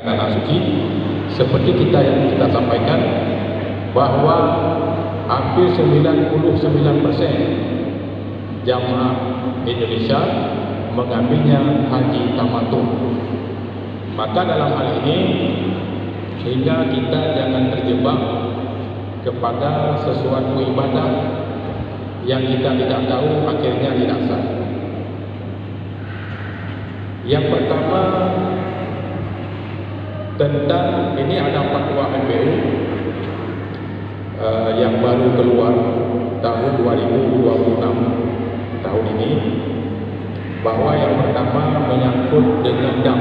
tanah suci, seperti yang kita sampaikan bahwa hampir 99% jamaah Indonesia mengambilnya haji tamattu. Maka dalam hal ini sehingga kita jangan terjebak kepada sesuatu ibadah yang kita tidak tahu akhirnya tidak sah. Yang pertama tentang ini ada fatwa MBU yang baru keluar tahun 2026 tahun ini, bahwa yang pertama menyangkut dengan dam,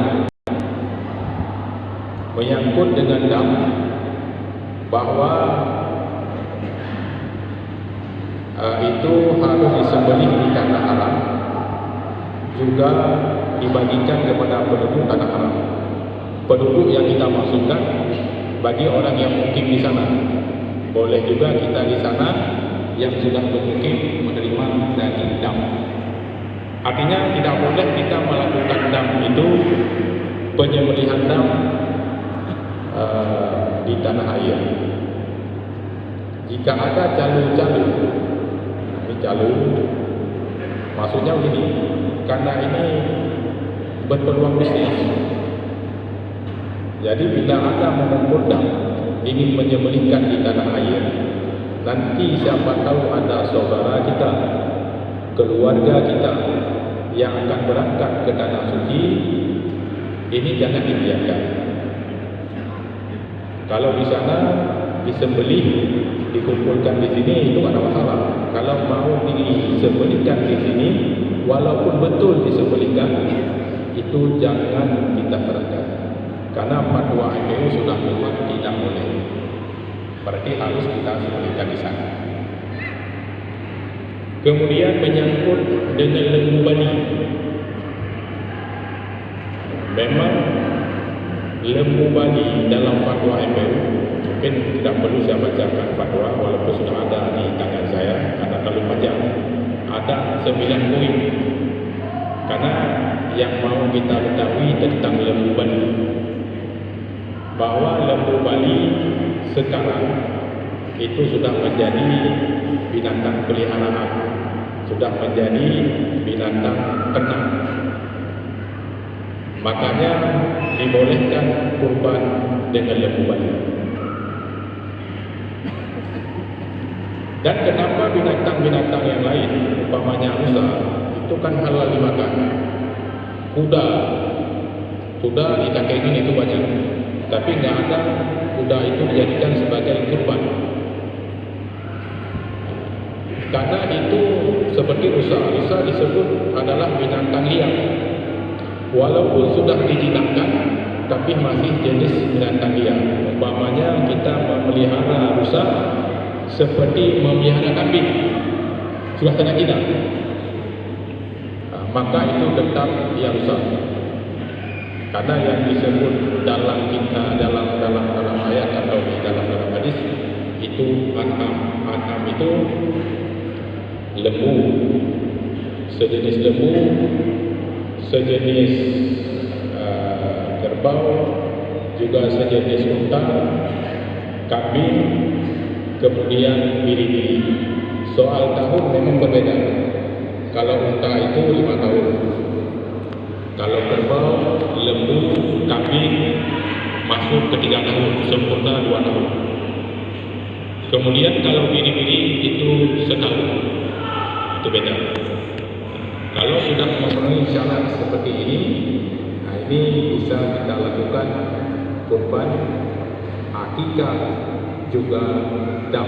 bahwa itu harus disembelih di tanah haram, juga dibagikan kepada penduduk tanah haram. Penduduk yang kita maksudkan bagi orang yang mukim di sana. Boleh juga kita di sana yang sudah bermukim menerima daging dam. Artinya tidak boleh kita melakukan dam itu, penyembelihan dam di tanah air. Jika ada calu-calu, ini calu, maksudnya begini, karena ini berpeluang bisnis. Jadi bila ada mengumpul dam, ingin menyembelihkan di tanah air, nanti siapa tahu ada saudara kita, keluarga kita yang akan berangkat ke tanah suci, ini jangan dibiarkan. Kalau di sana disembelih, dikumpulkan di sini, itu tidak ada masalah. Kalau mau disembelihkan di sini, walaupun betul disembelihkan, itu jangan kita serahkan. Karena fatwa MBU sudah keluar tidak boleh. Berarti harus kita sembelihkan di sana. Kemudian menyangkut dengan lembu bali. Memang lembu bali dalam fatwa MBU, mungkin tidak perlu saya bacakan fatwa walaupun sudah ada di tangan saya karena terlalu panjang. Ada 9 poin. Karena yang mau kita ketahui tentang lembu bali, bahwa lembu bali sekarang itu sudah menjadi binatang peliharaan, sudah menjadi binatang ternak. Makanya dibolehkan kurban dengan lembu bali. Dan kenapa binatang-binatang yang lain, umpamanya rusa, itu kan halal dimakan. Kuda didagangkan itu banyak, tapi nggak ada kuda itu dijadikan sebagai kurban. Karena itu seperti rusa disebut adalah binatang liar. Walaupun sudah dijinakkan, tapi masih jenis binatang liar. Umpamanya kita memelihara rusa seperti memelihara kambing, sudah sangat jinak, maka itu tetap dia rusak. Karena yang disebut dalam ayat atau di dalam hadis itu an'am itu lembu, sejenis lembu, sejenis kerbau, juga sejenis unta, kambing, kemudian biri-biri. Soal tahun memang berbeda. Kalau unta itu 5 tahun, kalau kerbau, lembu, kambing masuk ke 3 tahun, sempurna 2 tahun. Kemudian kalau biri-biri itu setahun, itu beda. Kalau sudah memenuhi syarat seperti ini, nah ini bisa kita lakukan kurban, akikah, juga dam.